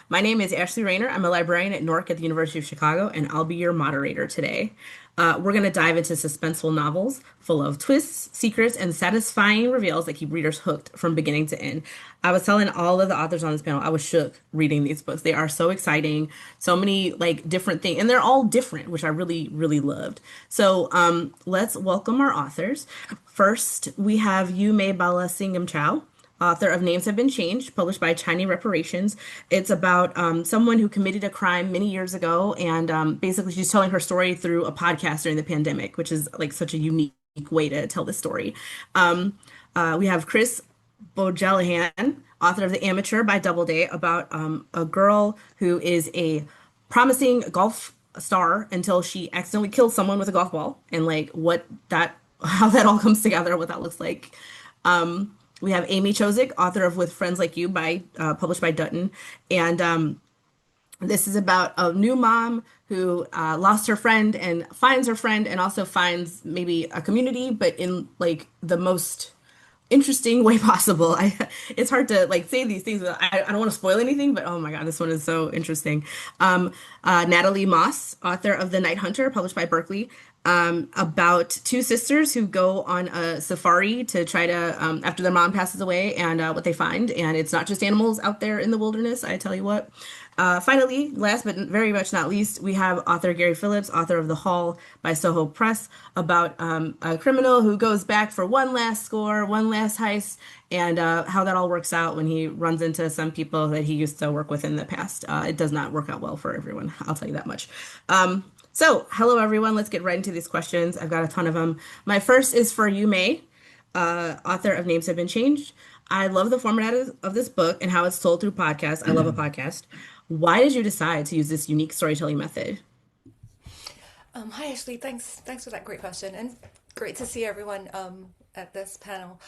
My name is Ashley Rayner. I'm a librarian at NORC at the University of Chicago, and I'll be your moderator today. We're going to dive into suspenseful novels full of twists, secrets, and satisfying reveals that keep readers hooked from beginning to end. I was telling all of the authors on this panel, I was shook reading these books. They are so exciting, so many like different things, and they're all different, which I really, really loved. So let's welcome our authors. First, we have Yu-Mei Balasingamchow, author of Names Have Been Changed, published by China Reparations. It's about someone who committed a crime many years ago, and basically she's telling her story through a podcast during the pandemic, which is like such a unique way to tell this story. We have Chris Bohjalian, author of The Amateur by Doubleday, about a girl who is a promising golf star until she accidentally kills someone with a golf ball, and like what that how that all comes together, what that looks like. We have Amy Chozick, author of With Friends Like You by published by Dutton, and this is about a new mom who lost her friend and finds her friend and also finds maybe a community, but in like the most interesting way possible. It's hard to like say these things, but I don't want to spoil anything, but oh my God, this one is so interesting. Natalie Moss, author of The Night Hunter, published by Berkley, about two sisters who go on a safari to try to, after their mom passes away, and what they find. And it's not just animals out there in the wilderness, I tell you what. Finally, last but very much not least, we have author Gary Phillips, author of The Haul by Soho Press, about a criminal who goes back for one last score, one last heist, and how that all works out when he runs into some people that he used to work with in the past. It does not work out well for everyone, I'll tell you that much. So, hello everyone. Let's get right into these questions. I've got a ton of them. My first is for Yu-Mei, author of Names Have Been Changed. I love the format of this book and how it's told through podcasts. I love a podcast. Why did you decide to use this unique storytelling method? Hi Ashley, thanks for that great question, and great to see everyone at this panel.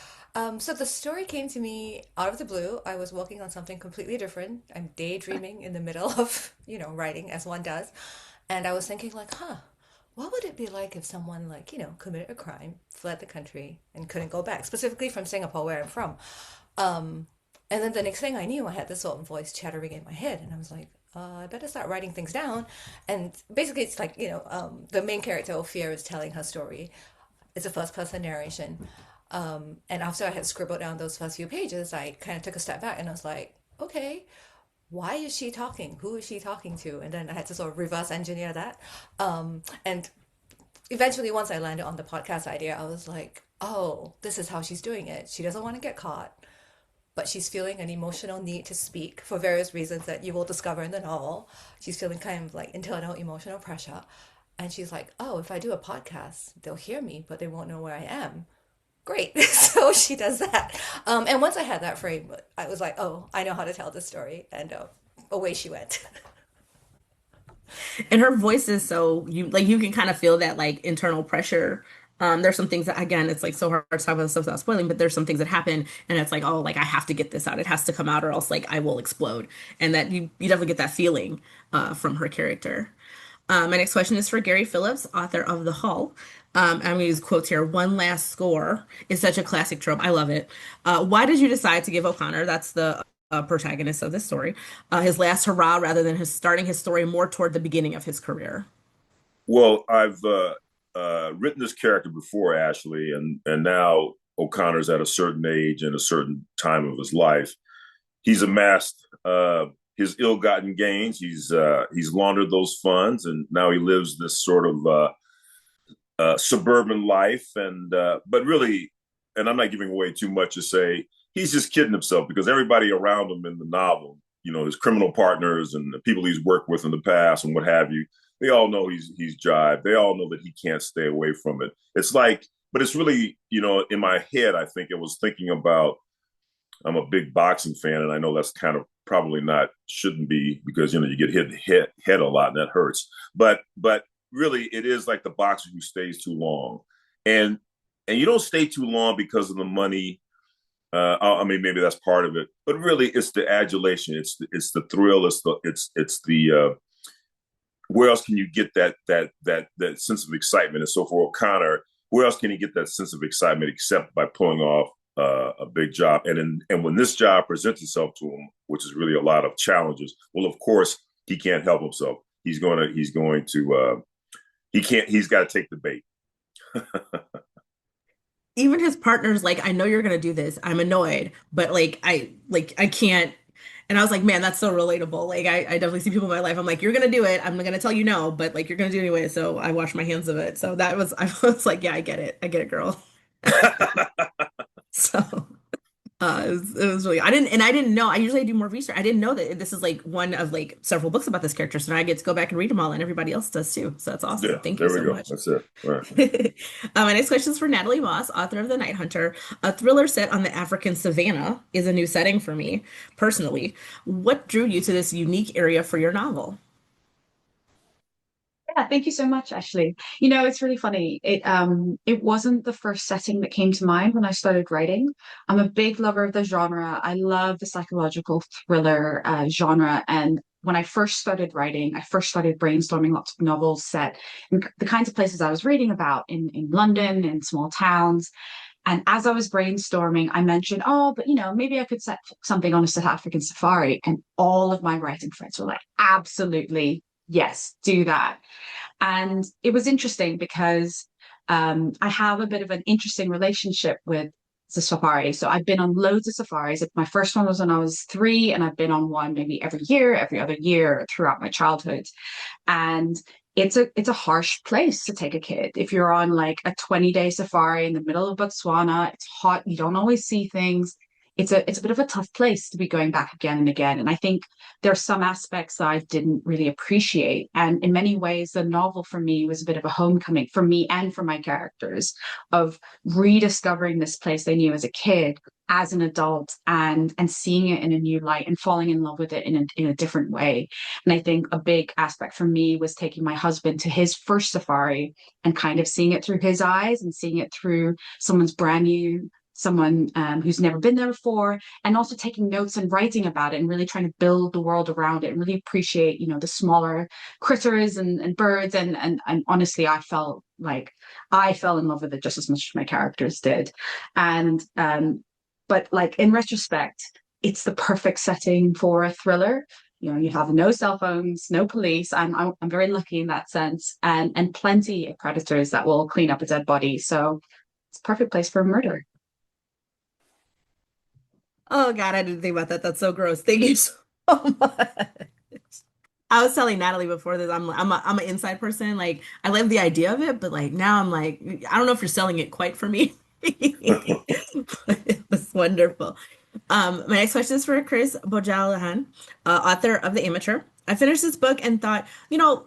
So the story came to me out of the blue. I was working on something completely different. I'm daydreaming in the middle of writing as one does, and I was thinking like, what would it be like if someone like committed a crime, fled the country, and couldn't go back, specifically from Singapore, where I'm from. And then the next thing I knew, I had this sort of voice chattering in my head, and I was like, I better start writing things down. And basically, it's like, the main character, Ophir, is telling her story. It's a first person narration. And after I had scribbled down those first few pages, I kind of took a step back and I was like, okay, why is she talking? Who is she talking to? And then I had to sort of reverse engineer that. And eventually, once I landed on the podcast idea, I was like, oh, this is how she's doing it. She doesn't want to get caught, but she's feeling an emotional need to speak for various reasons that you will discover in the novel. She's feeling kind of like internal emotional pressure. And she's like, oh, if I do a podcast, they'll hear me, but they won't know where I am. Great. So she does that. And once I had that frame, I was like, oh, I know how to tell this story. And away she went. And her voice is so you can kind of feel that like internal pressure. There's some things that again, it's like so hard to talk about stuff without spoiling, but there's some things that happen and it's like, oh, like I have to get this out. It has to come out or else like I will explode. And that you definitely get that feeling from her character. My next question is for Gary Phillips, author of The Hull. I'm going to use quotes here. One last score is such a classic trope. I love it. Why did you decide to give O'Connor, that's the protagonist of this story, his last hurrah rather than his starting his story more toward the beginning of his career? Well, I've written this character before, Ashley, and now O'Connor's at a certain age and a certain time of his life. He's amassed his ill-gotten gains. He's laundered those funds, and now he lives this sort of suburban life. And but really, and I'm not giving away too much to say, he's just kidding himself because everybody around him in the novel, his criminal partners and the people he's worked with in the past and what have you, they all know he's jived. They all know that he can't stay away from it. It's like, but it's really, in my head, I think it was thinking about, I'm a big boxing fan, and I know that's kind of probably shouldn't be because, you get hit in the head a lot and that hurts. But really it is like the boxer who stays too long. And you don't stay too long because of the money. I mean, maybe that's part of it, but really it's the adulation. It's the thrill. It's the where else can you get that sense of excitement? And so for O'Connor, where else can he get that sense of excitement except by pulling off a big job. And when this job presents itself to him, which is really a lot of challenges, well, of course he can't help himself. He's got to take the bait. Even his partner's like, I know you're gonna do this. I'm annoyed, but I can't. And I was like, man, that's so relatable. Like I definitely see people in my life. I'm like, you're gonna do it. I'm gonna tell you no, but like you're gonna do it anyway. So I wash my hands of it. So that was I was like, yeah, I get it. I get it, girl. So it was really I didn't know. I usually do more research. I didn't know that this is like one of like several books about this character. So now I get to go back and read them all, and everybody else does too. So that's awesome. Yeah, Thank you there we so go. much. That's it. All right. My next question is for Natalie Moss, author of The Night Hunter. A thriller set on the African savannah is a new setting for me personally. What drew you to this unique area for your novel? Yeah, thank you so much, Ashley. It's really funny. It wasn't the first setting that came to mind when I started writing. I'm a big lover of the genre. I love the psychological thriller genre. And when I first started writing, I first started brainstorming lots of novels set in the kinds of places I was reading about in London, in small towns. And as I was brainstorming, I mentioned, oh, but maybe I could set something on a South African safari. And all of my writing friends were like, absolutely, yes, do that. And it was interesting because I have a bit of an interesting relationship with the safari. So I've been on loads of safaris. My first one was when I was 3, and I've been on one maybe every year, every other year throughout my childhood. And it's a harsh place to take a kid. If you're on like a 20-day safari in the middle of Botswana, it's hot, you don't always see things. It's a bit of a tough place to be going back again and again. And I think there are some aspects that I didn't really appreciate. And in many ways, the novel for me was a bit of a homecoming for me and for my characters of rediscovering this place they knew as a kid, as an adult, and seeing it in a new light and falling in love with it in a different way. And I think a big aspect for me was taking my husband to his first safari and kind of seeing it through his eyes and seeing it through someone's brand new someone who's never been there before, and also taking notes and writing about it and really trying to build the world around it and really appreciate, the smaller critters and birds. And honestly, I fell in love with it just as much as my characters did. And but like in retrospect, it's the perfect setting for a thriller. You have no cell phones, no police. I'm very lucky in that sense, and plenty of predators that will clean up a dead body. So it's a perfect place for a murder. Oh God, I didn't think about that. That's so gross. Thank you so much. I was telling Natalie before this, I'm an inside person. Like I love the idea of it, but like now I'm like, I don't know if you're selling it quite for me. But it was wonderful. My next question is for Chris Bohjalian, author of The Amateur. I finished this book and thought,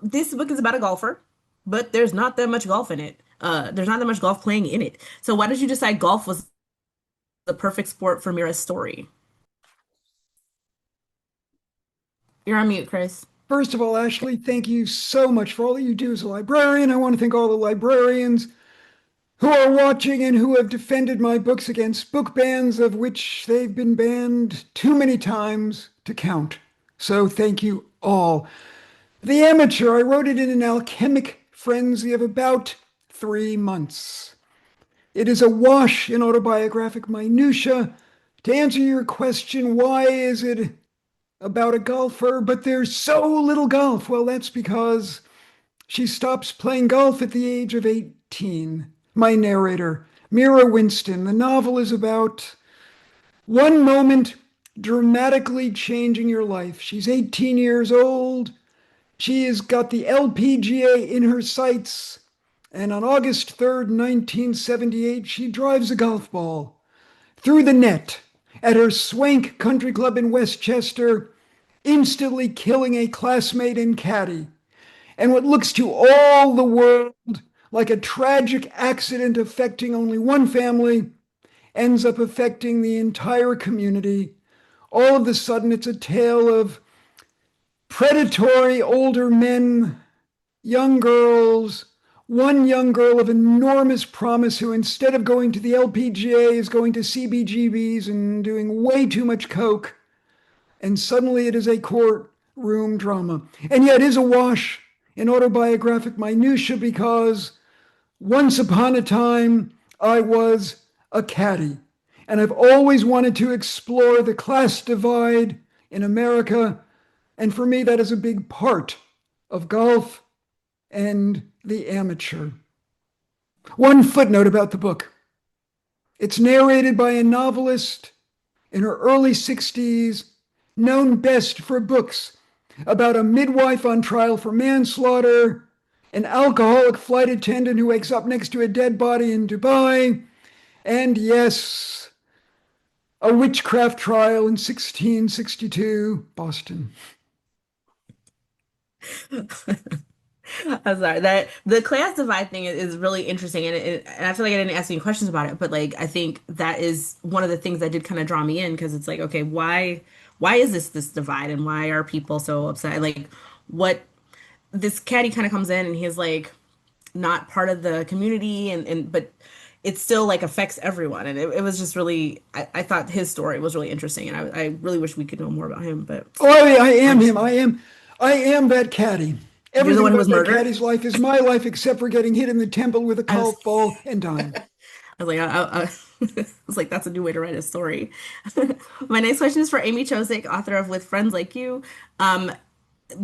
this book is about a golfer, but there's not that much golf in it. There's not that much golf playing in it. So why did you decide golf was the perfect sport for Mira's story? You're on mute, Chris. First of all, Ashley, thank you so much for all that you do as a librarian. I want to thank all the librarians who are watching and who have defended my books against book bans, of which they've been banned too many times to count. So thank you all. The Amateur, I wrote it in an alchemic frenzy of about 3 months. It is a wash in autobiographic minutia. To answer your question, why is it about a golfer, but there's so little golf? Well, that's because she stops playing golf at the age of 18. My narrator, Mira Winston. The novel is about one moment dramatically changing your life. She's 18 years old. She has got the LPGA in her sights. And on August 3rd, 1978, she drives a golf ball through the net at her Swank Country Club in Westchester, instantly killing a classmate and caddy. And what looks to all the world like a tragic accident affecting only one family ends up affecting the entire community. All of a sudden, it's a tale of predatory older men, young girls, one young girl of enormous promise who, instead of going to the LPGA, is going to CBGBs and doing way too much coke. And suddenly it is a courtroom drama. And yet it is a wash in autobiographic minutia because once upon a time I was a caddy. And I've always wanted to explore the class divide in America. And for me, that is a big part of golf and the amateur. One footnote about the book: it's narrated by a novelist in her early 60s, known best for books about a midwife on trial for manslaughter, an alcoholic flight attendant who wakes up next to a dead body in Dubai, and yes, a witchcraft trial in 1662, Boston. I'm sorry that the class divide thing is really interesting, and I feel like I didn't ask any questions about it, but like I think that is one of the things that did kind of draw me in because it's like, okay, why is this divide, and why are people so upset? Like, what this caddy kind of comes in and he's like not part of the community, and but it still like affects everyone, and it was just really I thought his story was really interesting, and I really wish we could know more about him, but Oh, I am like him. I am that caddy. you're the Everything one who about was that murdered. caddy's life is my life, except for getting hit in the temple with a I was golf ball and dying. I was like, I was like, that's a new way to write a story. My next question is for Amy Chozick, author of With Friends Like You. Um,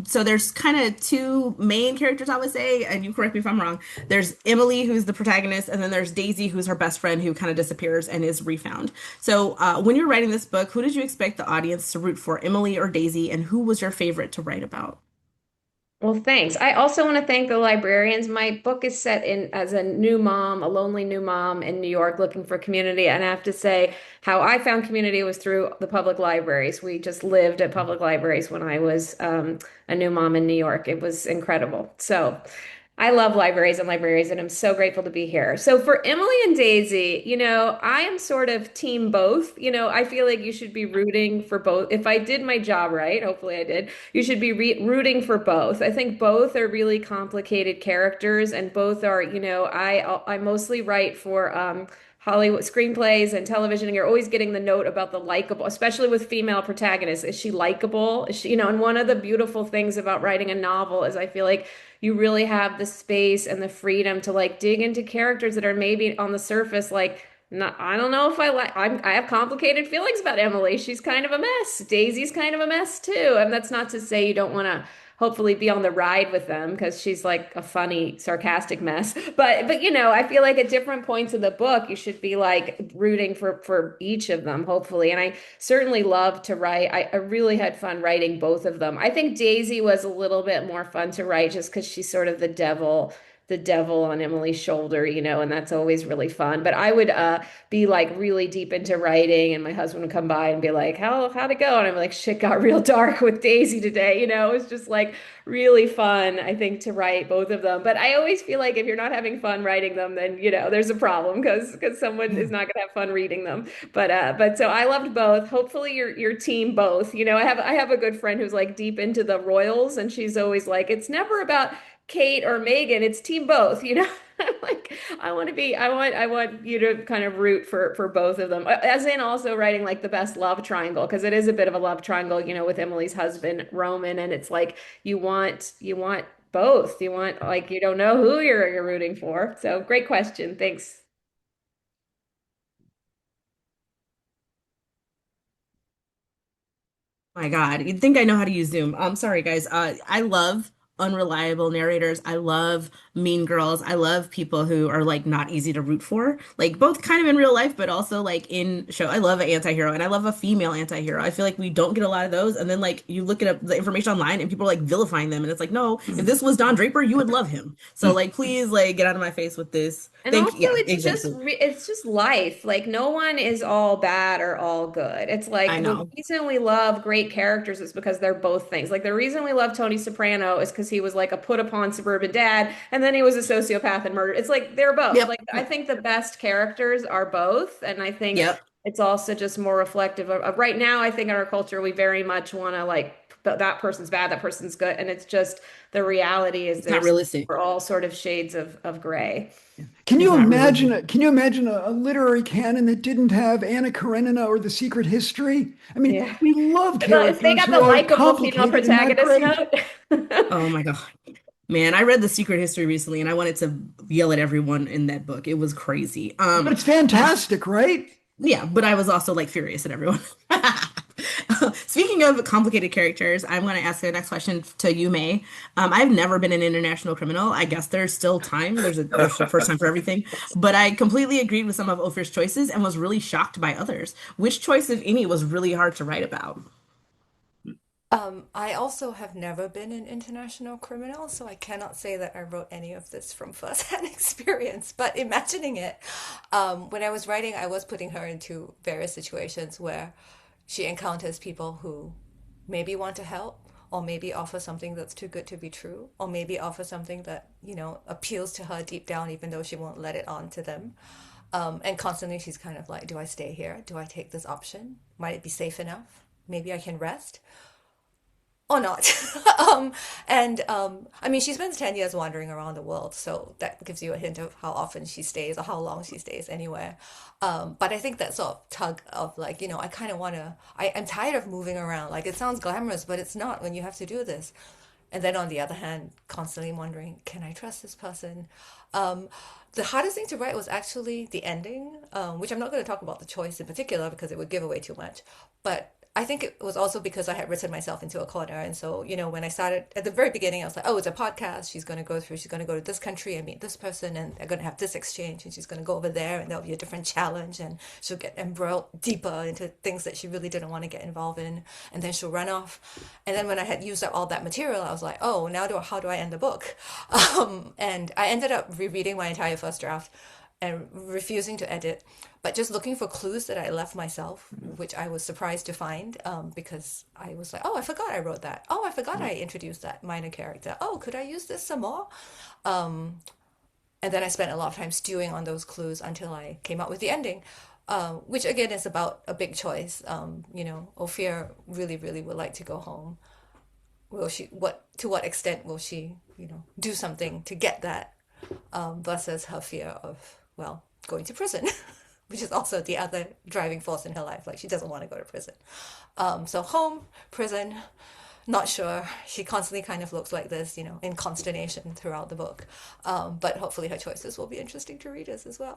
so there's kind of two main characters, I would say, and you correct me if I'm wrong. There's Emily, who's the protagonist, and then there's Daisy, who's her best friend, who kind of disappears and is refound. So when you're writing this book, who did you expect the audience to root for, Emily or Daisy, and who was your favorite to write about? Well, thanks. I also want to thank the librarians. My book is set in as a new mom, a lonely new mom in New York looking for community. And I have to say, how I found community was through the public libraries. We just lived at public libraries when I was a new mom in New York. It was incredible. So I love libraries, and I'm so grateful to be here. So for Emily and Daisy, I am sort of team both. I feel like you should be rooting for both. If I did my job right, hopefully I did, you should be rooting for both. I think both are really complicated characters, and both are, I mostly write for Hollywood screenplays and television, and you're always getting the note about the likable, especially with female protagonists. Is she likable? Is she, and one of the beautiful things about writing a novel is I feel like you really have the space and the freedom to like dig into characters that are maybe on the surface like not, I don't know if I have complicated feelings about Emily. She's kind of a mess. Daisy's kind of a mess too. And that's not to say you don't want to hopefully be on the ride with them because she's like a funny, sarcastic mess. But I feel like at different points in the book, you should be like rooting for each of them, hopefully. And I certainly love to write. I really had fun writing both of them. I think Daisy was a little bit more fun to write just because she's sort of the devil on Emily's shoulder, and that's always really fun. But I would be like really deep into writing, and my husband would come by and be like, how'd it go? And I'm like, shit got real dark with Daisy today, it was just like really fun, I think, to write both of them. But I always feel like if you're not having fun writing them, then there's a problem because someone is not gonna have fun reading them. But so I loved both. Hopefully your team both. I have a good friend who's like deep into the Royals, and she's always like, it's never about Kate or Megan, it's team both, I'm like, I want you to kind of root for both of them. As in also writing like the best love triangle, because it is a bit of a love triangle, with Emily's husband, Roman, and it's like you want both. You want like you don't know who you're rooting for. So great question. Thanks. My God, you'd think I know how to use Zoom. I'm sorry, guys. I love unreliable narrators. I love mean girls. I love people who are like not easy to root for, like both kind of in real life, but also like in show. I love an anti-hero and I love a female anti-hero. I feel like we don't get a lot of those. And then like you look at up the information online and people are like vilifying them. And it's like, no, if this was Don Draper, you would love him. So like, please like get out of my face with this. And Thank also, you. Yeah, it's just exactly. it's just life. Like no one is all bad or all good. It's I like the know. reason we love great characters is because they're both things. Like the reason we love Tony Soprano is because he was like a put upon suburban dad, and then he was a sociopath and murdered. It's like they're both. Yep. Like I think the best characters are both, and I think Yep. it's also just more reflective of right now. I think in our culture we very much want to like that person's bad, that person's good, and it's just the reality is It's not there's realistic. we're all sort of shades of gray. Can It's you not imagine realistic. a, can you imagine a literary canon that didn't have Anna Karenina or The Secret History? I mean, Yeah. we love If they characters got who the are likable female complicated and not protagonist great. note. Oh my God. Man, I read The Secret History recently and I wanted to yell at everyone in that book. It was crazy. But it's fantastic, right? Yeah, but I was also like furious at everyone. Speaking of complicated characters, I'm going to ask the next question to Yu-Mei. I've never been an international criminal. I guess there's still time. There's still first time for everything. But I completely agreed with some of Ophir's choices and was really shocked by others. Which choice, if any, was really hard to write about? I also have never been an international criminal, so I cannot say that I wrote any of this from first-hand experience. But imagining it, when I was writing, I was putting her into various situations where she encounters people who maybe want to help, or maybe offer something that's too good to be true, or maybe offer something that, appeals to her deep down, even though she won't let it on to them. And constantly she's kind of like, do I stay here? Do I take this option? Might it be safe enough? Maybe I can rest or not. I mean, she spends 10 years wandering around the world, so that gives you a hint of how often she stays or how long she stays anywhere. But I think that sort of tug of like, I kind of want to, I'm tired of moving around. Like, it sounds glamorous, but it's not when you have to do this. And then on the other hand, constantly wondering, can I trust this person? Um, the hardest thing to write was actually the ending, which I'm not going to talk about the choice in particular because it would give away too much. But I think it was also because I had written myself into a corner. And so, when I started at the very beginning, I was like, oh, it's a podcast. She's going to go to this country and meet this person, and they're going to have this exchange, and she's going to go over there, and there'll be a different challenge, and she'll get embroiled deeper into things that she really didn't want to get involved in, and then she'll run off. And then when I had used up all that material, I was like, oh, how do I end the book? And I ended up rereading my entire first draft and refusing to edit, but just looking for clues that I left myself, which I was surprised to find, because I was like, oh, I forgot I wrote that. Oh, I forgot I introduced that minor character. Oh, could I use this some more? And then I spent a lot of time stewing on those clues until I came up with the ending, which again is about a big choice. Ophir really, really would like to go home. Will she? To what extent will she? Do something to get that, versus her fear of, well, going to prison, which is also the other driving force in her life. Like, she doesn't want to go to prison. So home, prison, not sure. She constantly kind of looks like this, in consternation throughout the book. But hopefully her choices will be interesting to readers as well.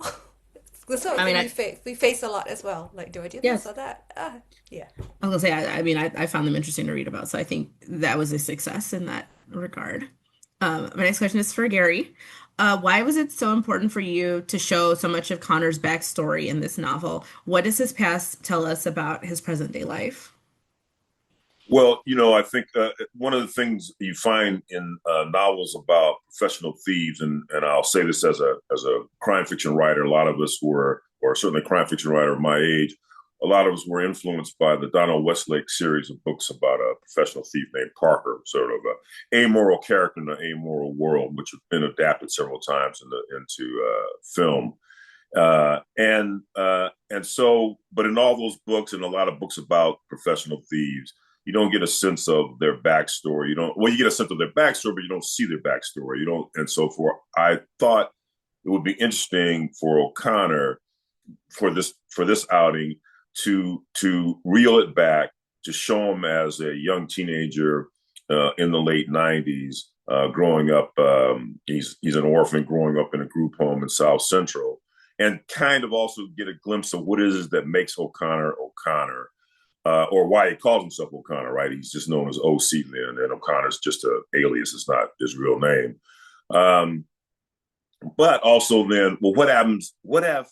The sort of I mean, thing we face a lot as well. Like, do I do this yes, or that? Yeah. I was gonna say, I mean, I found them interesting to read about, so I think that was a success in that regard. My next question is for Gary. Why was it so important for you to show so much of Connor's backstory in this novel? What does his past tell us about his present day life? Well, I think one of the things you find in novels about professional thieves, and I'll say this as a crime fiction writer, a lot of us were, or certainly a crime fiction writer of my age, a lot of us were influenced by the Donald Westlake series of books about a professional thief named Parker, sort of a amoral character in an amoral world, which have been adapted several times into film. And so, but in all those books and a lot of books about professional thieves, you don't get a sense of their backstory. You get a sense of their backstory, but you don't see their backstory. You don't, and so I thought it would be interesting for O'Connor for this outing to reel it back, to show him as a young teenager in the late '90s, growing up. He's an orphan growing up in a group home in South Central, and kind of also get a glimpse of what it is that makes O'Connor O'Connor, or why he calls himself O'Connor. Right, he's just known as OC then, and O'Connor's just an alias. It's not his real name. But also then, well, what happens? What if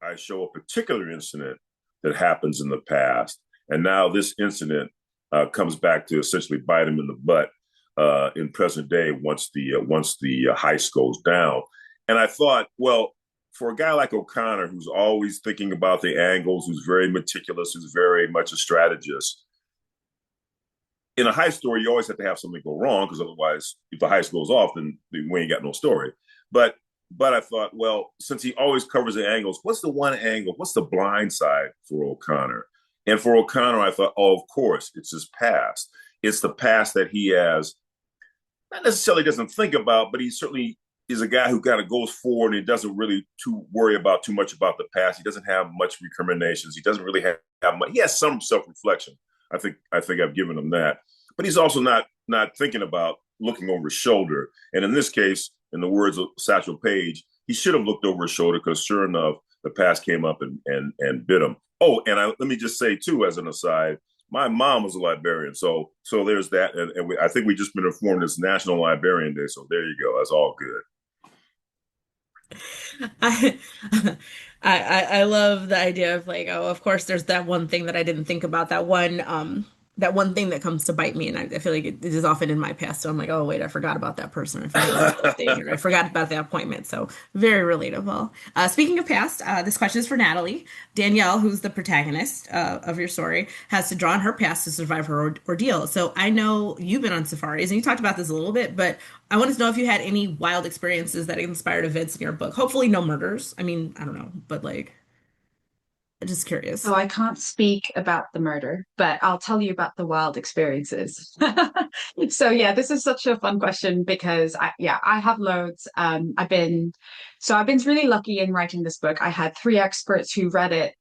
I show a particular incident that happens in the past, and now this incident comes back to essentially bite him in the butt in present day once the heist goes down. And I thought, well, for a guy like O'Connor, who's always thinking about the angles, who's very meticulous, who's very much a strategist, in a heist story, you always have to have something go wrong, because otherwise, if the heist goes off, then we ain't got no story. But I thought, well, since he always covers the angles, what's the one angle? What's the blind side for O'Connor? And for O'Connor, I thought, oh, of course, it's his past. It's the past that he has, not necessarily doesn't think about, but he certainly is a guy who kind of goes forward, and he doesn't really worry about too much about the past. He doesn't have much recriminations. He doesn't really have much. He has some self-reflection. I think I've given him that, but he's also not thinking about looking over his shoulder. And in this case, in the words of Satchel Paige, he should have looked over his shoulder, because sure enough, the past came up and bit them. Oh, and let me just say too, as an aside, my mom was a librarian, so there's that, and I think we just been informed it's National Librarian Day, so there you go. That's all good. I, I love the idea of like, oh, of course, there's that one thing that I didn't think about, that one thing that comes to bite me, and I feel like it is often in my past. So I'm like, oh wait, I forgot about that person. I forgot about that thing, or I forgot about that appointment. So very relatable. Speaking of past, this question is for Natalie. Danielle, who's the protagonist of your story, has to draw on her past to survive her ordeal. So I know you've been on safaris, and you talked about this a little bit, but I wanted to know if you had any wild experiences that inspired events in your book. Hopefully, no murders. I mean, I don't know, but like, I'm just curious. So I can't speak about the murder, but I'll tell you about the wild experiences. So yeah, this is such a fun question because I have loads. I've been really lucky in writing this book. I had three experts who read it,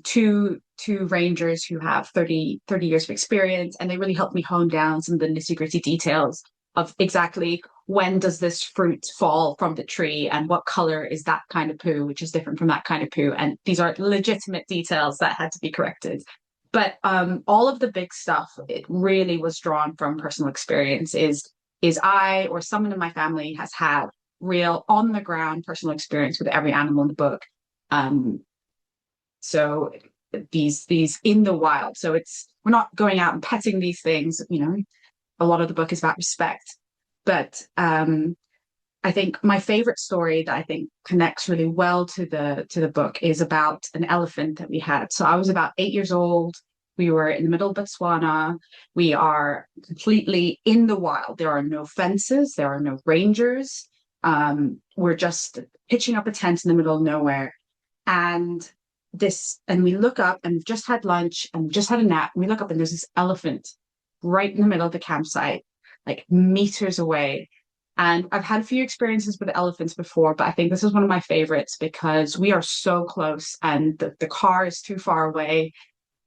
two rangers who have thirty years of experience, and they really helped me hone down some of the nitty-gritty details of exactly when does this fruit fall from the tree and what color is that kind of poo, which is different from that kind of poo. And these are legitimate details that had to be corrected. But all of the big stuff, it really was drawn from personal experience. Is I or someone in my family has had real on the ground personal experience with every animal in the book. Um, so these in the wild. So it's we're not going out and petting these things. You know, a lot of the book is about respect. But I think my favorite story that I think connects really well to the book is about an elephant that we had. So I was about 8 years old. We were in the middle of Botswana. We are completely in the wild. There are no fences. There are no rangers. We're just pitching up a tent in the middle of nowhere. And and we look up and we've just had lunch and we've just had a nap. And we look up and there's this elephant right in the middle of the campsite, like meters away. And I've had a few experiences with elephants before, but I think this is one of my favorites because we are so close and the car is too far away.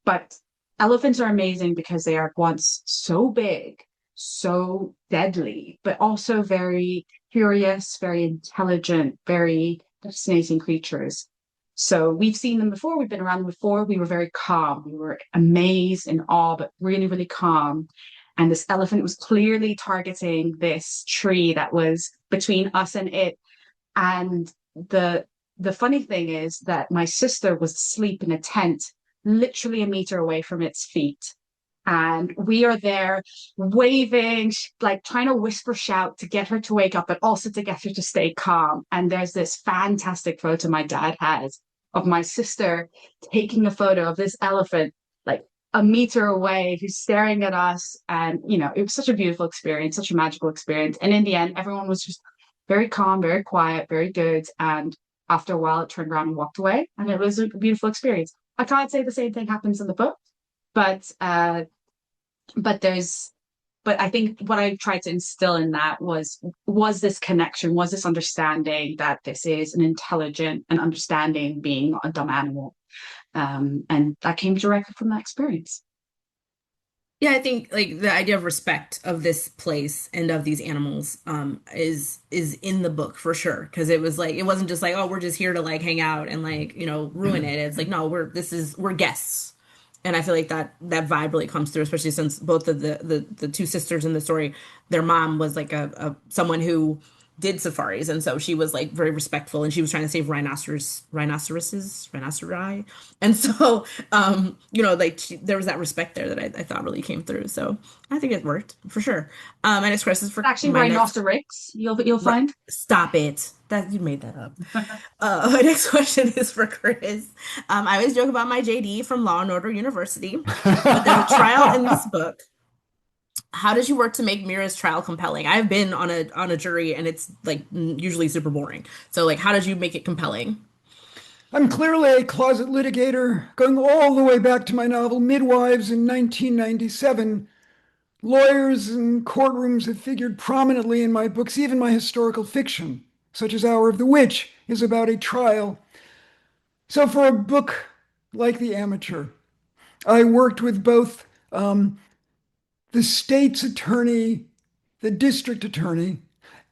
But elephants are amazing because they are at once so big, so deadly, but also very curious, very intelligent, very fascinating creatures. So we've seen them before, we've been around them before. We were very calm. We were amazed and awe, but really, really calm. And this elephant was clearly targeting this tree that was between us and it. And the funny thing is that my sister was asleep in a tent, literally a meter away from its feet. And we are there waving, like trying to whisper shout to get her to wake up, but also to get her to stay calm. And there's this fantastic photo my dad has of my sister taking a photo of this elephant, like a meter away, who's staring at us. And, you know, it was such a beautiful experience, such a magical experience. And in the end, everyone was just very calm, very quiet, very good. And after a while, it turned around and walked away. And it was a beautiful experience. I can't say the same thing happens in the book, but but there's but I think what I tried to instill in that was this connection, was this understanding that this is an intelligent and understanding being, a dumb animal. And that came directly from that experience. Yeah, I think like the idea of respect of this place and of these animals is in the book for sure. Because it was like it wasn't just like, oh, we're just here to like hang out and like, you know, ruin it. It's like, no, we're guests. And I feel like that vibe really comes through, especially since both of the two sisters in the story, their mom was like a someone who did safaris, and so she was like very respectful, and she was trying to save rhinoceri, and so you know, like there was that respect there that I thought really came through. So I think it worked for sure. My next question is for Actually, my next. rhinoceros, you'll find. Stop it. That you made that up. My next question is for Chris. I always joke about my JD from Law and Order University, but there's a trial in this book. How did you work to make Mira's trial compelling? I've been on a jury and it's like usually super boring. So like, how did you make it compelling? I'm clearly a closet litigator, going all the way back to my novel Midwives in 1997. Lawyers and courtrooms have figured prominently in my books, even my historical fiction, such as Hour of the Witch, is about a trial. So for a book like The Amateur, I worked with both the state's attorney, the district attorney,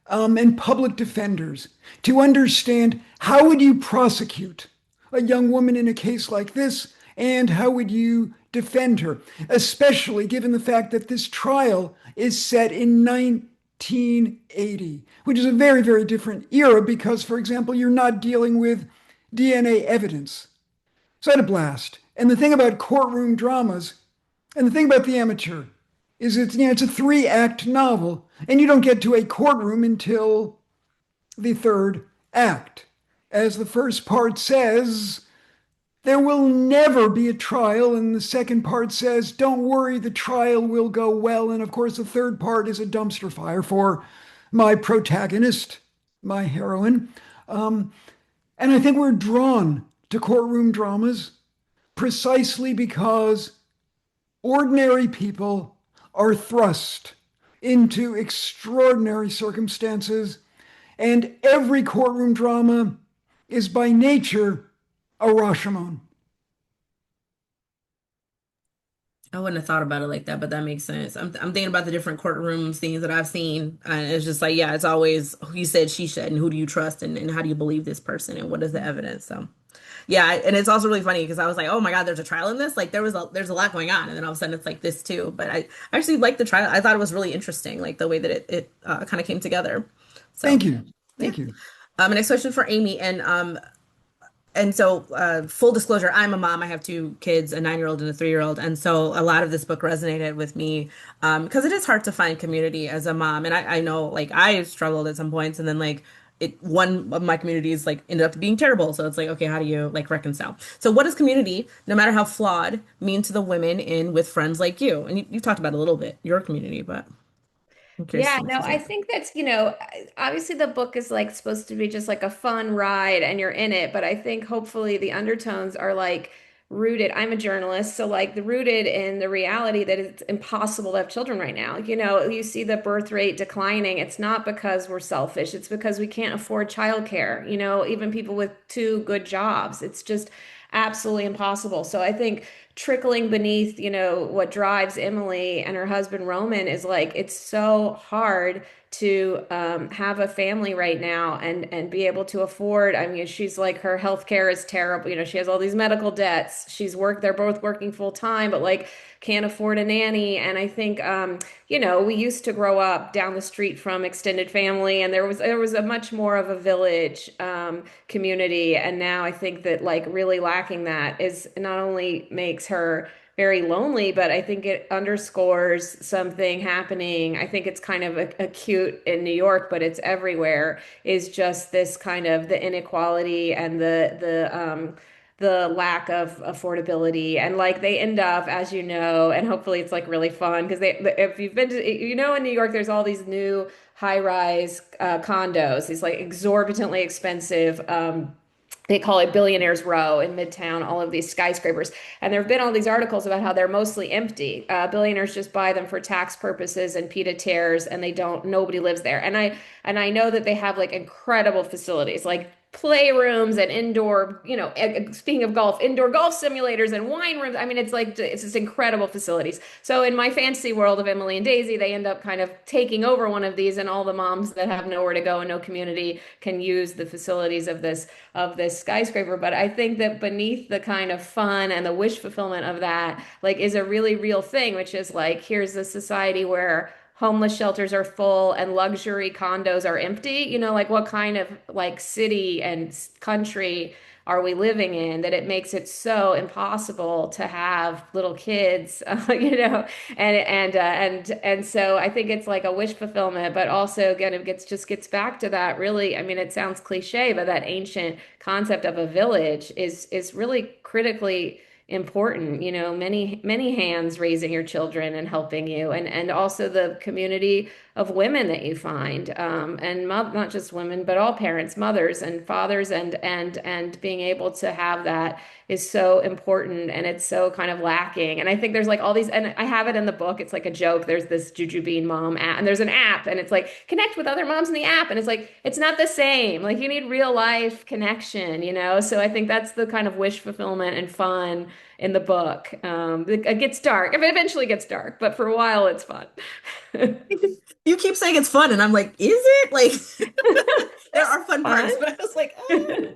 and public defenders to understand how would you prosecute a young woman in a case like this, and how would you defend her, especially given the fact that this trial is set in 1980, which is a very, very different era because, for example, you're not dealing with DNA evidence. So I had a blast. And the thing about courtroom dramas, and the thing about The Amateur, is it's a three-act novel, and you don't get to a courtroom until the third act. As the first part says, there will never be a trial, and the second part says, don't worry, the trial will go well. And of course, the third part is a dumpster fire for my protagonist, my heroine. And I think we're drawn to courtroom dramas precisely because ordinary people are thrust into extraordinary circumstances, and every courtroom drama is by nature a Rashomon. I wouldn't have thought about it like that, but that makes sense. I'm thinking about the different courtroom scenes that I've seen, and it's just like, yeah, it's always who you said, she said, and who do you trust, and how do you believe this person, and what is the evidence? So, yeah, and it's also really funny because I was like, oh my God, there's a trial in this. Like there's a lot going on, and then all of a sudden it's like this too. But I actually liked the trial. I thought it was really interesting, like the way that it kind of came together. So, Thank you. yeah. Thank you. Next question for Amy, and so, full disclosure, I'm a mom. I have two kids, a 9-year-old and a 3-year-old. And so a lot of this book resonated with me because it is hard to find community as a mom. And I know like I struggled at some points and then like one of my communities like ended up being terrible. So it's like, okay, how do you like reconcile? So what does community, no matter how flawed, mean to the women in With Friends Like You? And you've talked about it a little bit, your community, but I'm curious Yeah, what no, you I think. think that's, obviously the book is like supposed to be just like a fun ride and you're in it, but I think hopefully the undertones are like rooted. I'm a journalist, so like the rooted in the reality that it's impossible to have children right now. You see the birth rate declining. It's not because we're selfish, it's because we can't afford childcare, even people with two good jobs. It's just absolutely impossible. So I think trickling beneath, what drives Emily and her husband Roman is like it's so hard to have a family right now and be able to afford. I mean, she's like her health care is terrible. She has all these medical debts. They're both working full time, but like can't afford a nanny. And I think we used to grow up down the street from extended family, and there was a much more of a village community. And now I think that like really lacking that is not only makes her very lonely, but I think it underscores something happening. I think it's kind of acute in New York, but it's everywhere, is just this kind of the inequality and the lack of affordability. And like they end up, as you know, and hopefully it's like really fun because if you've been to, in New York, there's all these new high-rise condos, these like exorbitantly expensive they call it Billionaires Row in Midtown, all of these skyscrapers. And there have been all these articles about how they're mostly empty. Billionaires just buy them for tax purposes and pied a terres, and nobody lives there. And I know that they have like incredible facilities, like playrooms and indoor, speaking of golf, indoor golf simulators and wine rooms. I mean, it's just incredible facilities. So in my fantasy world of Emily and Daisy, they end up kind of taking over one of these, and all the moms that have nowhere to go and no community can use the facilities of this skyscraper. But I think that beneath the kind of fun and the wish fulfillment of that, like, is a really real thing, which is like, here's a society where homeless shelters are full and luxury condos are empty. Like what kind of like city and country are we living in that it makes it so impossible to have little kids, and so I think it's like a wish fulfillment, but also again, it gets back to that really, I mean, it sounds cliche, but that ancient concept of a village is really critically important. Many many hands raising your children and helping you, and also the community of women that you find, and not just women but all parents, mothers and fathers, and being able to have that is so important, and it's so kind of lacking. And I think there's like all these, and I have it in the book, it's like a joke, there's this Juju Bean mom app, and there's an app, and it's like connect with other moms in the app, and it's like it's not the same, like you need real life connection. So I think that's the kind of wish fulfillment and fun in the book. It gets dark. I mean, eventually gets dark, but for a while it's fun. You keep saying it's fun, and I'm like, is it? Like, there It's are fun fun. parts, but I was like, oh.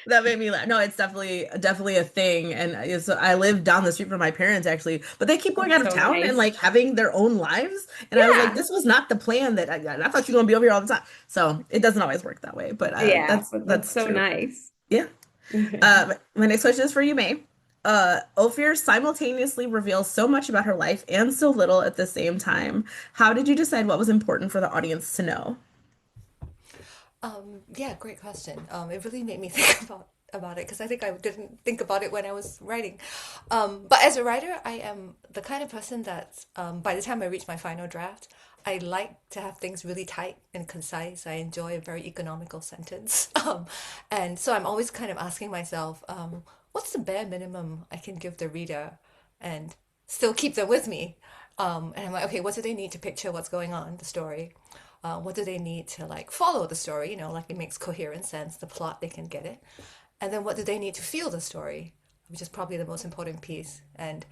That made me laugh. No, it's definitely a thing. And I live down the street from my parents actually, but they keep going That's out of so town and nice. like having their own lives. And I was like, Yeah. this was not the plan that I thought you were gonna be over here all the time. So it doesn't always work that way, but Yeah, that's but that's that's so true. nice. Yeah. My next question is for you, May. Ophir simultaneously reveals so much about her life and so little at the same time. How did you decide what was important for the audience to know? Yeah, great question. It really made me think about it because I think I didn't think about it when I was writing. But as a writer, I am the kind of person that by the time I reach my final draft, I like to have things really tight and concise. I enjoy a very economical sentence. And so I'm always kind of asking myself, what's the bare minimum I can give the reader and still keep them with me? And I'm like, okay, what do they need to picture what's going on in the story? What do they need to like follow the story? Like it makes coherent sense, the plot, they can get it. And then what do they need to feel the story, which is probably the most important piece. And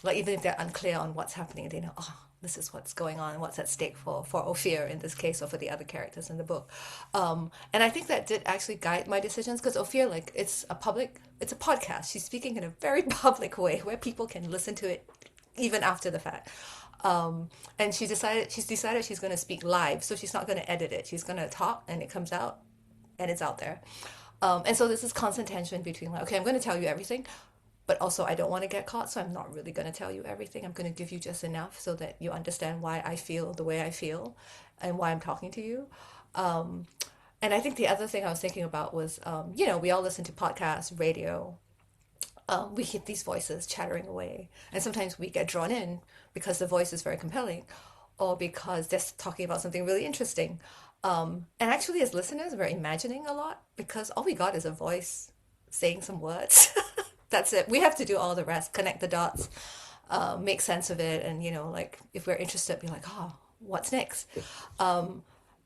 like even if they're unclear on what's happening, they know, oh, this is what's going on, what's at stake for Ophir in this case, or for the other characters in the book. And I think that did actually guide my decisions because Ophir, like, it's a podcast. She's speaking in a very public way where people can listen to it even after the fact. And she's decided she's going to speak live, so she's not going to edit it. She's going to talk, and it comes out, and it's out there. And so there's this constant tension between like, okay, I'm going to tell you everything, but also I don't want to get caught, so I'm not really going to tell you everything. I'm going to give you just enough so that you understand why I feel the way I feel, and why I'm talking to you. And I think the other thing I was thinking about was, we all listen to podcasts, radio, we hear these voices chattering away. And sometimes we get drawn in because the voice is very compelling or because they're talking about something really interesting. And actually, as listeners, we're imagining a lot because all we got is a voice saying some words. That's it. We have to do all the rest, connect the dots, make sense of it. And, like if we're interested, be like, oh, what's next?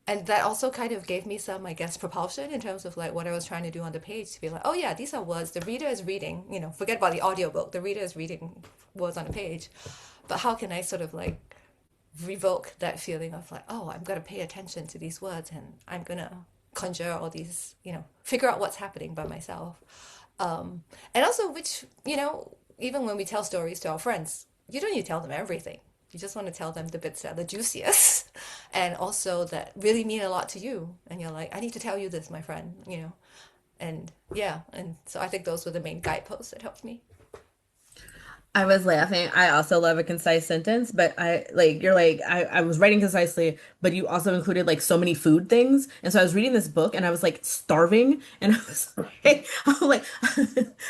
And that also kind of gave me some, I guess, propulsion in terms of like what I was trying to do on the page to be like, oh yeah, these are words. The reader is reading, forget about the audiobook. The reader is reading words on the page. But how can I sort of like revoke that feeling of like, oh, I'm going to pay attention to these words and I'm going to conjure all these, figure out what's happening by myself. And also, which, even when we tell stories to our friends, you don't need to tell them everything. You just want to tell them the bits that are the juiciest and also that really mean a lot to you. And you're like, I need to tell you this, my friend. And yeah, and so I think those were the main guideposts that helped me. I was laughing. I also love a concise sentence, but I was writing concisely, but you also included like so many food things. And so I was reading this book and I was like starving and I was like, I was like,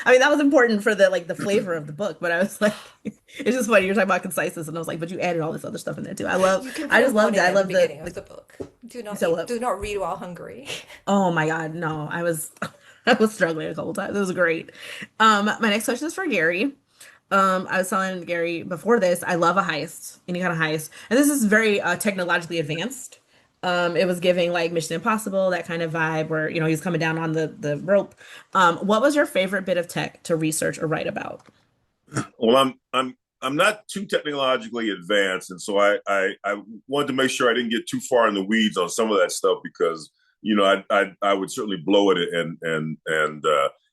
I mean, that was important for the flavor of the book, but I was like, it's just funny. You're talking about conciseness and I was like, but you added all this other stuff in there too. You can I put a just loved it. warning I at the love beginning of the, the book. Do not so eat, what? do not read while hungry. Oh my God, no, I was, I was struggling a couple times. It was great. My next question is for Gary. I was telling Gary before this, I love a heist, any kind of heist. And this is very technologically advanced. It was giving like Mission Impossible, that kind of vibe where, he's coming down on the rope. What was your favorite bit of tech to research or write about? Well, I'm not too technologically advanced, and so I wanted to make sure I didn't get too far in the weeds on some of that stuff because I would certainly blow it and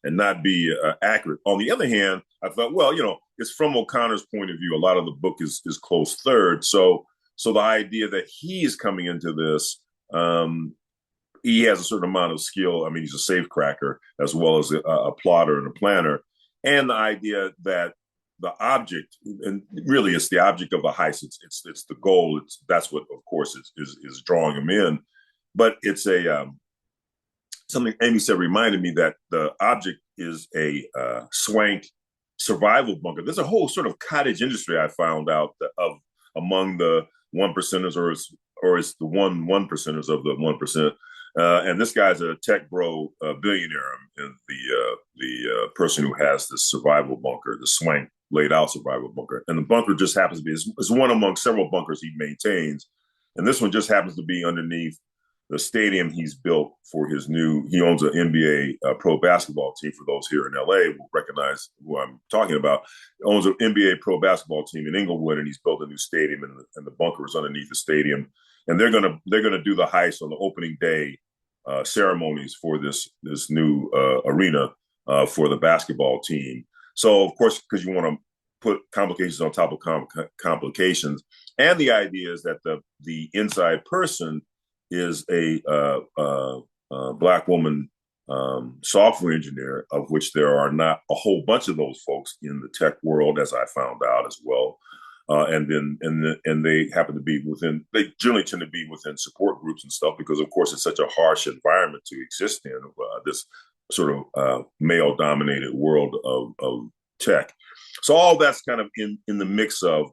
not be accurate. On the other hand, I thought, well, it's from O'Connor's point of view. A lot of the book is close third, so the idea that he is coming into this, he has a certain amount of skill. I mean, he's a safe cracker as well as a plotter and a planner, and the idea that the object, and really it's the object of a heist. It's the goal. That's what, of course, is drawing him in. But it's a something Amy said reminded me that the object is a swank survival bunker. There's a whole sort of cottage industry I found out of among the one percenters, or it's the one percenters of the 1%. And this guy's a tech bro billionaire, and the person who has this survival bunker, the swank laid out survival bunker. And the bunker just happens to be, it's one among several bunkers he maintains. And this one just happens to be underneath the stadium he's built for his he owns an NBA pro basketball team. For those here in LA will recognize who I'm talking about. He owns an NBA pro basketball team in Inglewood, and he's built a new stadium, and the bunker is underneath the stadium. And they're gonna do the heist on the opening day ceremonies for this new arena for the basketball team. So of course, because you want to put complications on top of complications, and the idea is that the inside person is a black woman software engineer, of which there are not a whole bunch of those folks in the tech world, as I found out as well. And they happen to be within. They generally tend to be within support groups and stuff because, of course, it's such a harsh environment to exist in. This sort of male-dominated world of tech. So all that's kind of in the mix of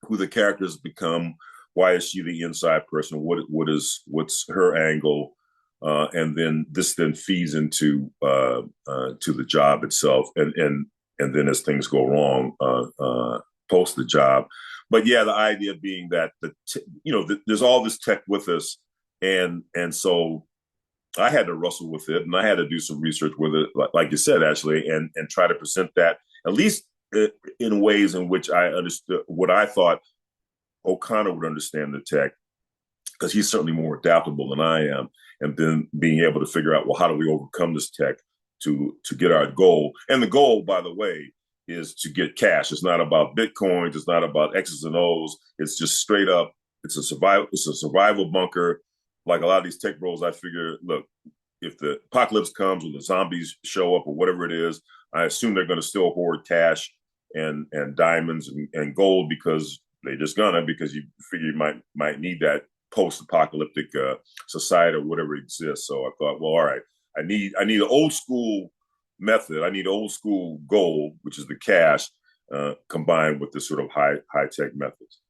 who the characters become. Why is she the inside person? What's her angle? And then this then feeds into to the job itself, and then as things go wrong, post the job. But yeah, the idea being that there's all this tech with us, and so I had to wrestle with it, and I had to do some research with it, like you said, Ashley, and try to present that at least in ways in which I understood what I thought O'Connor would understand the tech, because he's certainly more adaptable than I am, and then being able to figure out, well, how do we overcome this tech to get our goal? And the goal, by the way, is to get cash. It's not about Bitcoins. It's not about X's and O's. It's just straight up. It's a survival bunker. Like a lot of these tech bros, I figure, look, if the apocalypse comes or the zombies show up or whatever it is, I assume they're going to still hoard cash and diamonds and gold, because they're just because you figure you might need that post-apocalyptic society or whatever exists. So I thought, well, all right, I need an old school method. I need old school gold, which is the cash, combined with this sort of high tech methods.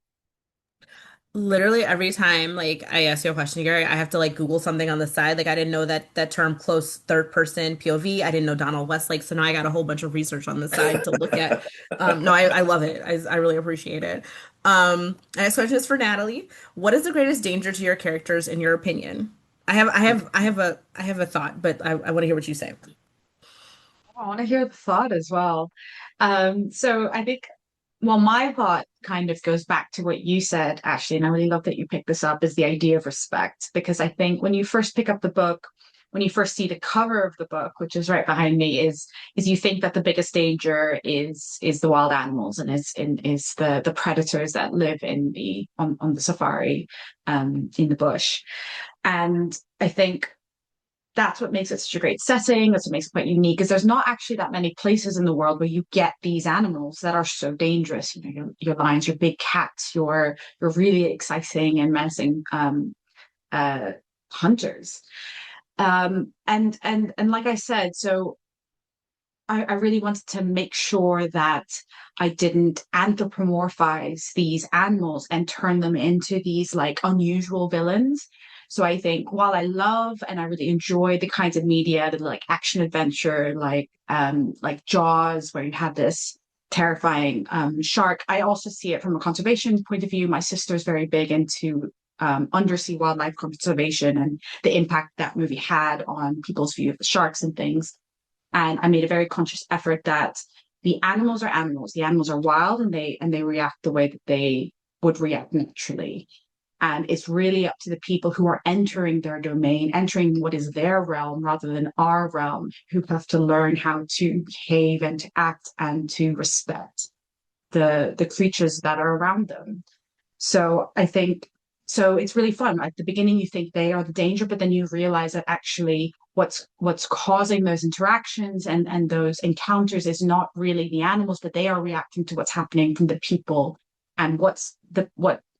Literally every time like I ask you a question, Gary, I have to like Google something on the side. Like I didn't know that term close third person POV. I didn't know Donald Westlake. So now I got a whole bunch of research on the side to look at. No, I love it. I really appreciate it. Next question is for Natalie. What is the greatest danger to your characters in your opinion? I have a thought, but I want to hear what you say. I want to hear the thought as well. So I think, well, my thought kind of goes back to what you said, Ashley, and I really love that you picked this up, is the idea of respect. Because I think when you first pick up the book, when you first see the cover of the book, which is right behind me, is you think that the biggest danger is the wild animals, and is the predators that live on the safari, in the bush. And I think that's what makes it such a great setting. That's what makes it quite unique, because there's not actually that many places in the world where you get these animals that are so dangerous. You know, your lions, your big cats, your really exciting and menacing hunters. And like I said, so I really wanted to make sure that I didn't anthropomorphize these animals and turn them into these like unusual villains. So I think while I love and I really enjoy the kinds of media that like action adventure, like Jaws, where you have this terrifying shark, I also see it from a conservation point of view. My sister's very big into undersea wildlife conservation and the impact that movie had on people's view of the sharks and things. And I made a very conscious effort that the animals are animals. The animals are wild, and they react the way that they would react naturally. And it's really up to the people who are entering their domain, entering what is their realm rather than our realm, who have to learn how to behave and to act and to respect the creatures that are around them. So I think, so it's really fun. At the beginning, you think they are the danger, but then you realize that actually what's causing those interactions and those encounters is not really the animals, but they are reacting to what's happening from the people. And what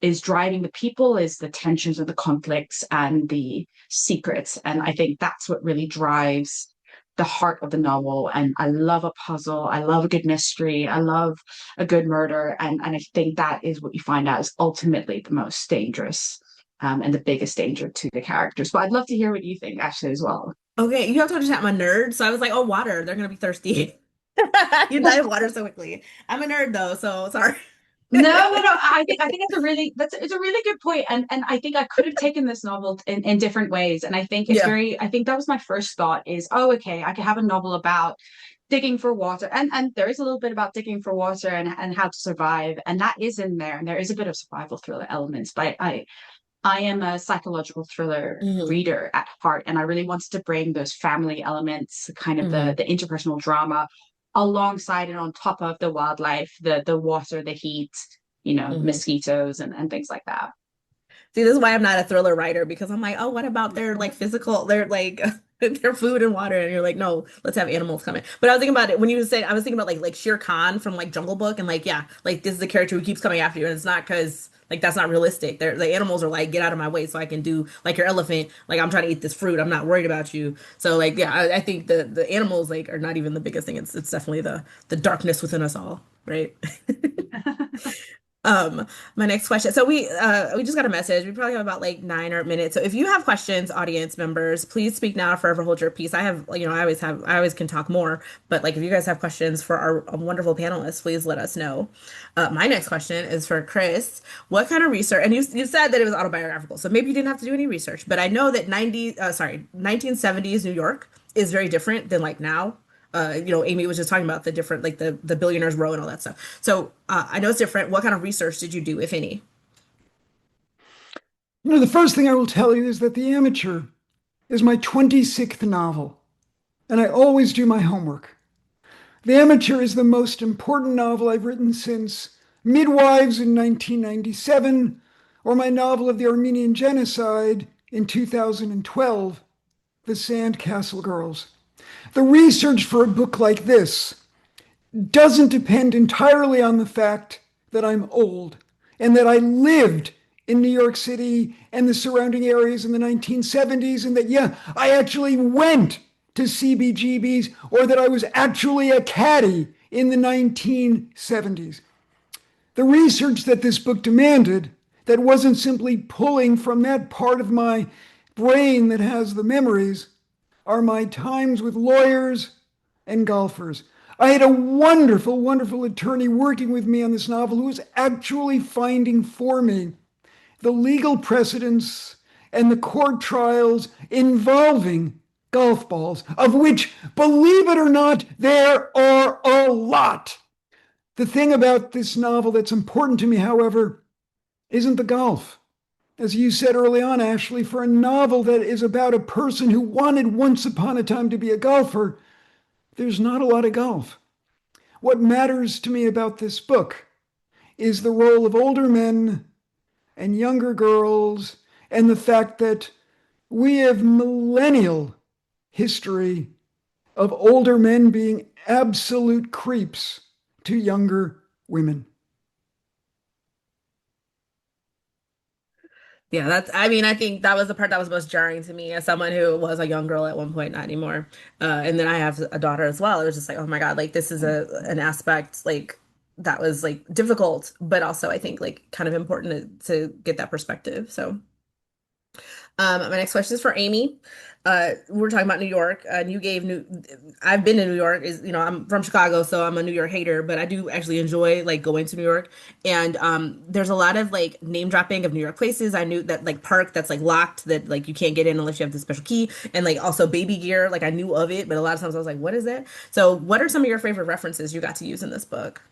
is driving the people is the tensions of the conflicts and the secrets. And I think that's what really drives the heart of the novel. And I love a puzzle. I love a good mystery. I love a good murder. And I think that is what you find out is ultimately the most dangerous, and the biggest danger to the characters. But I'd love to hear what you think, Ashley, as well. Okay, you have to understand I'm a nerd, so I was like, oh, water, they're gonna be thirsty. You die of water so quickly. I'm a nerd though, so sorry. No. I think it's a really good point, and I think I could have taken this novel in different ways, and I think Yeah. I think that was my first thought is, oh, okay, I could have a novel about digging for water, and there is a little bit about digging for water and how to survive, and that is in there, and there is a bit of survival thriller elements, but I am a psychological thriller Hmm. reader at heart, and I really wanted to bring those family elements, kind of Hmm. the interpersonal drama, alongside and on top of the wildlife, the water, the heat, Hmm. mosquitoes and things like that. See, this is why I'm not a thriller writer because I'm like, oh, what about their like physical, their like their food and water? And you're like, no, let's have animals come in. But I was thinking about it when you said I was thinking about like Shere Khan from like Jungle Book and like yeah, like this is a character who keeps coming after you, and it's not because like that's not realistic. The animals are like, get out of my way so I can do like your elephant. Like I'm trying to eat this fruit. I'm not worried about you. So like yeah, I think the animals like are not even the biggest thing. It's definitely the darkness within us all, right? Um, my next question. So we just got a message. We probably have about like 9 or 8 minutes. So if you have questions, audience members, please speak now or forever hold your peace. I have, I always can talk more, but like if you guys have questions for our wonderful panelists, please let us know. My next question is for Chris. What kind of research, and you said that it was autobiographical, so maybe you didn't have to do any research, but I know that 1970s New York is very different than like now. Amy was just talking about the different, like the billionaires row and all that stuff. So I know it's different. What kind of research did you do, if any? The first thing I will tell you is that The Amateur is my 26th novel, and I always do my homework. The Amateur is the most important novel I've written since Midwives in 1997, or my novel of the Armenian Genocide in 2012, The Sandcastle Girls. The research for a book like this doesn't depend entirely on the fact that I'm old and that I lived in New York City and the surrounding areas in the 1970s, and that, yeah, I actually went to CBGB's, or that I was actually a caddy in the 1970s. The research that this book demanded, that wasn't simply pulling from that part of my brain that has the memories, are my times with lawyers and golfers. I had a wonderful, wonderful attorney working with me on this novel who was actually finding for me the legal precedents and the court trials involving golf balls, of which, believe it or not, there are a lot. The thing about this novel that's important to me, however, isn't the golf. As you said early on, Ashley, for a novel that is about a person who wanted once upon a time to be a golfer, there's not a lot of golf. What matters to me about this book is the role of older men and younger girls, and the fact that we have millennial history of older men being absolute creeps to younger women. Yeah, I mean, I think that was the part that was most jarring to me as someone who was a young girl at one point, not anymore. And then I have a daughter as well. It was just like, oh my God, like this is an aspect like that was like difficult, but also I think like kind of important to get that perspective. So. My next question is for Amy. We're talking about New York, and you gave New. I've been to New York. I'm from Chicago, so I'm a New York hater, but I do actually enjoy like going to New York. And there's a lot of like name dropping of New York places. I knew that like park that's like locked that like you can't get in unless you have the special key, and like also baby gear. Like I knew of it, but a lot of times I was like, what is that? So, what are some of your favorite references you got to use in this book?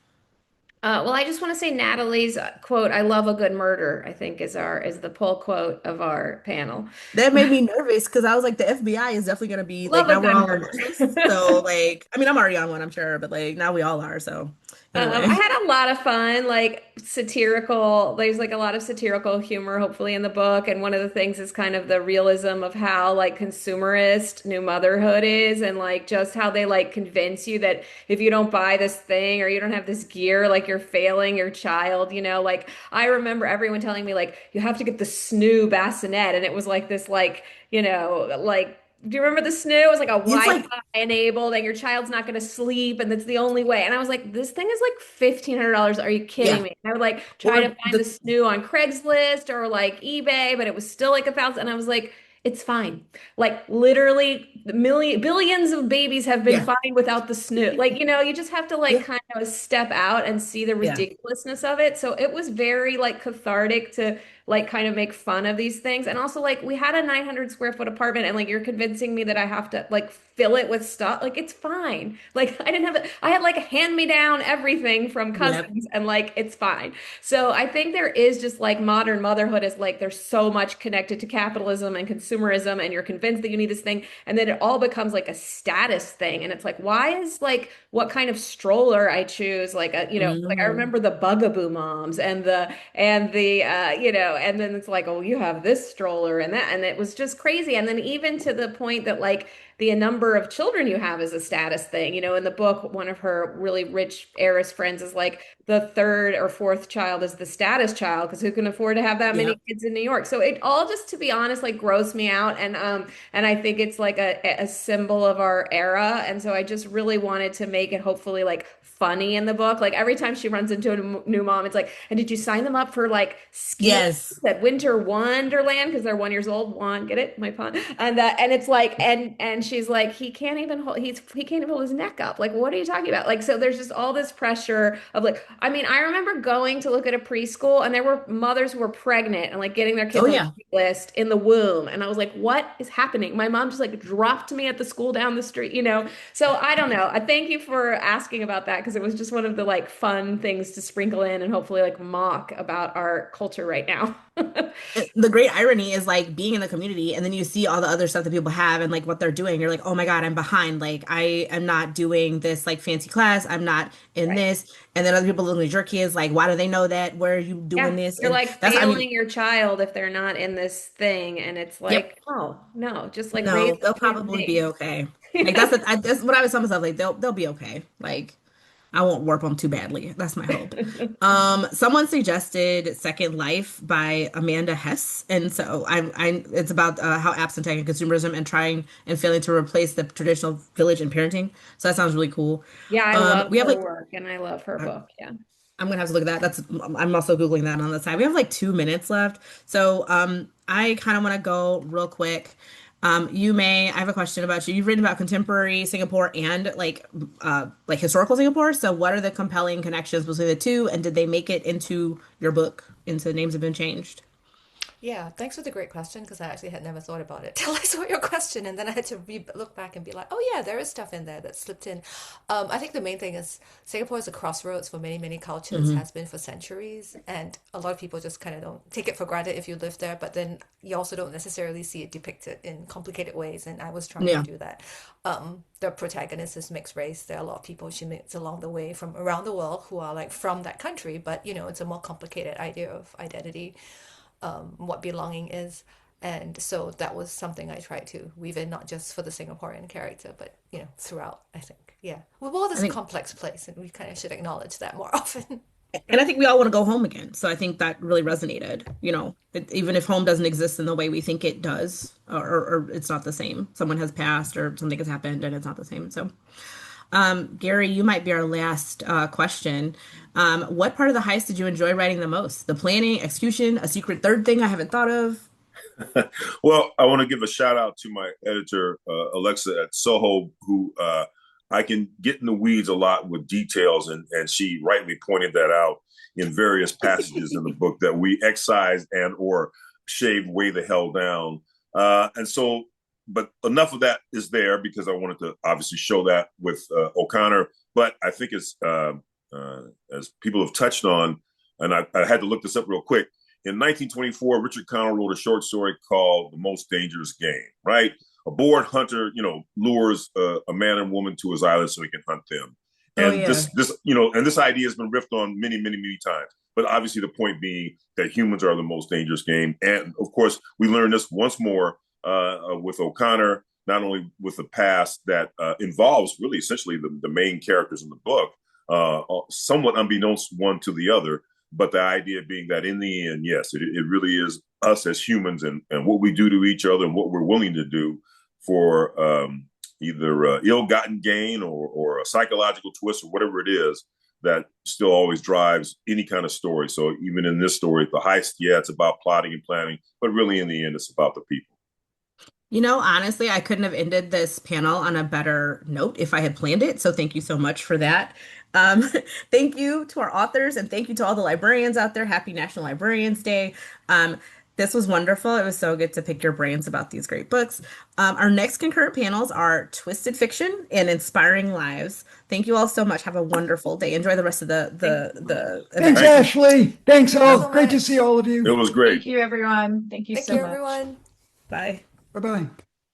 Well, I just want to say Natalie's quote, "I love a good murder," I think is the pull quote of our panel. That made me nervous because I was like, the FBI is definitely gonna be like Love a now we're good all on murder. watch lists. So like, I mean, I'm already on one, I'm sure, but like now we all are. So I anyway, had a lot of fun, like satirical. There's like a lot of satirical humor, hopefully, in the book. And one of the things is kind of the realism of how like consumerist new motherhood is, and like just how they like convince you that if you don't buy this thing or you don't have this gear, like you're failing your child. Like I remember everyone telling me like you have to get the snoo bassinet, and it was like this like like. Do you remember the snoo? It was like a it's like Wi-Fi enabled, and your child's not going to sleep, and that's the only way. And I was like, this thing is like $1,500. Are you kidding yeah, me? And I would like try to or find the the snoo on Craigslist or like eBay, but it was still like 1,000. And I was like, it's fine. Like literally, billions of babies have been yeah, fine without the snoo. Like you just have to like yeah, kind of step out and see the yeah. ridiculousness of it. So it was very like cathartic to like kind of make fun of these things. And also like we had a 900 square foot apartment and like you're convincing me that I have to like fill it with stuff. Like it's fine. Like I didn't have it. I had like hand me down everything from Yep. cousins and like it's fine. So I think there is just like modern motherhood is like there's so much connected to capitalism and consumerism and you're convinced that you need this thing and then it all becomes like a status thing and it's like why is like what kind of stroller I choose like a like I Mhm. remember the Bugaboo moms and the and then it's like oh you have this stroller and that and it was just crazy and then even to the point that like the number of children you have is a status thing. In the book, one of her really rich heiress friends is like the third or fourth child is the status child because who can afford to have that many Yep. kids in New York? So it all just to be honest, like grossed me out. And I think it's like a symbol of our era. And so I just really wanted to make it hopefully like funny in the book. Like every time she runs into a new mom, it's like, and did you sign them up for like skiing? Yes. At Winter Wonderland because they're 1 year old. One, get it, my pun. And it's like, and she's like, he can't even hold. He can't even hold his neck up. Like, what are you talking about? Like, so there's just all this pressure of like, I mean, I remember going to look at a preschool and there were mothers who were pregnant and like getting their Oh kids on the yeah. wait list in the womb, and I was like, what is happening? My mom just like dropped me at the school down the street. So I don't know. I thank you for asking about that because it was just one of the like fun things to sprinkle in and hopefully like mock about our culture right now. The great irony is like being in the community and then you see all the other stuff that people have and like what they're doing. You're like, oh my God, I'm behind. Like I am not doing this like fancy class. I'm not in Right. this. And then other people looking at your kids like, why do they know that? Where are you doing Yeah, this? you're And like that's, I mean, failing your child if they're not in this thing, and it's yep. like, oh no, just like raise No, them they'll with probably be me. okay. Like that's what I was telling myself. Like they'll be okay. Like I won't warp them too badly. That's my hope. Someone suggested Second Life by Amanda Hess, and so it's about how apps and consumerism and trying and failing to replace the traditional village and parenting. So that sounds really cool. Yeah, I love We have her like work and I love her book. Yeah. I'm gonna have to look at that. I'm also Googling that on the side. We have like 2 minutes left. So I kind of want to go real quick. Yu-Mei, I have a question about you. You've written about contemporary Singapore and like historical Singapore. So what are the compelling connections between the two? And did they make it into your book, into Names Have Been Changed? Yeah, thanks for the great question because I actually had never thought about it till I saw your question, and then I had to look back and be like, oh yeah, there is stuff in there that slipped in. I think the main thing is Singapore is a crossroads for many, many cultures, Hmm. has been for centuries, and a lot of people just kind of don't take it for granted if you live there, but then you also don't necessarily see it depicted in complicated ways, and I was trying to Yeah. do that. The protagonist is mixed race. There are a lot of people she meets along the way from around the world who are like from that country, but it's a more complicated idea of identity, what belonging is. And so that was something I tried to weave in, not just for the Singaporean character, but throughout, I think. Yeah. We're all I this think, complex place, and we kind of should acknowledge that more often. and I think we all want to go home again. So I think that really resonated. Even if home doesn't exist in the way we think it does, or it's not the same. Someone has passed or something has happened and it's not the same. So Gary, you might be our last question. What part of the heist did you enjoy writing the most? The planning, execution, a secret third thing I haven't thought of? Well, I want to give a shout out to my editor, Alexa at Soho, who I can get in the weeds a lot with details, and she rightly pointed that out in various passages in the book that we excised and or shaved way the hell down. And so, but enough of that is there because I wanted to obviously show that with O'Connor. But I think it's uh, as people have touched on, and I had to look this up real quick. In 1924, Richard Connell wrote a short story called "The Most Dangerous Game." Right, a bored hunter, lures a man and woman to his island so he can hunt them. Oh And yeah. this idea has been riffed on many, many, many times. But obviously, the point being that humans are the most dangerous game. And of course, we learn this once more with O'Connor, not only with the past that involves really essentially the main characters in the book, somewhat unbeknownst one to the other. But the idea being that in the end, yes, it really is us as humans and what we do to each other and what we're willing to do for either ill-gotten gain or a psychological twist or whatever it is that still always drives any kind of story. So even in this story, the heist, yeah, it's about plotting and planning, but really in the end, it's about the people. Honestly, I couldn't have ended this panel on a better note if I had planned it. So thank you so much for that. Um, thank you to our authors and thank you to all the librarians out there. Happy National Librarians Day. Um, this was wonderful. It was so good to pick your brains about these great books. Our next concurrent panels are Twisted Fiction and Inspiring Lives. Thank you all so much. Have a wonderful day. Enjoy the rest of the Thanks, event. Thank you. Ashley. Thanks Thank you all. so Great to see much. all of It you. was great. Thank you, everyone. Thank you Thank so you, much. everyone. Bye. Bye-bye.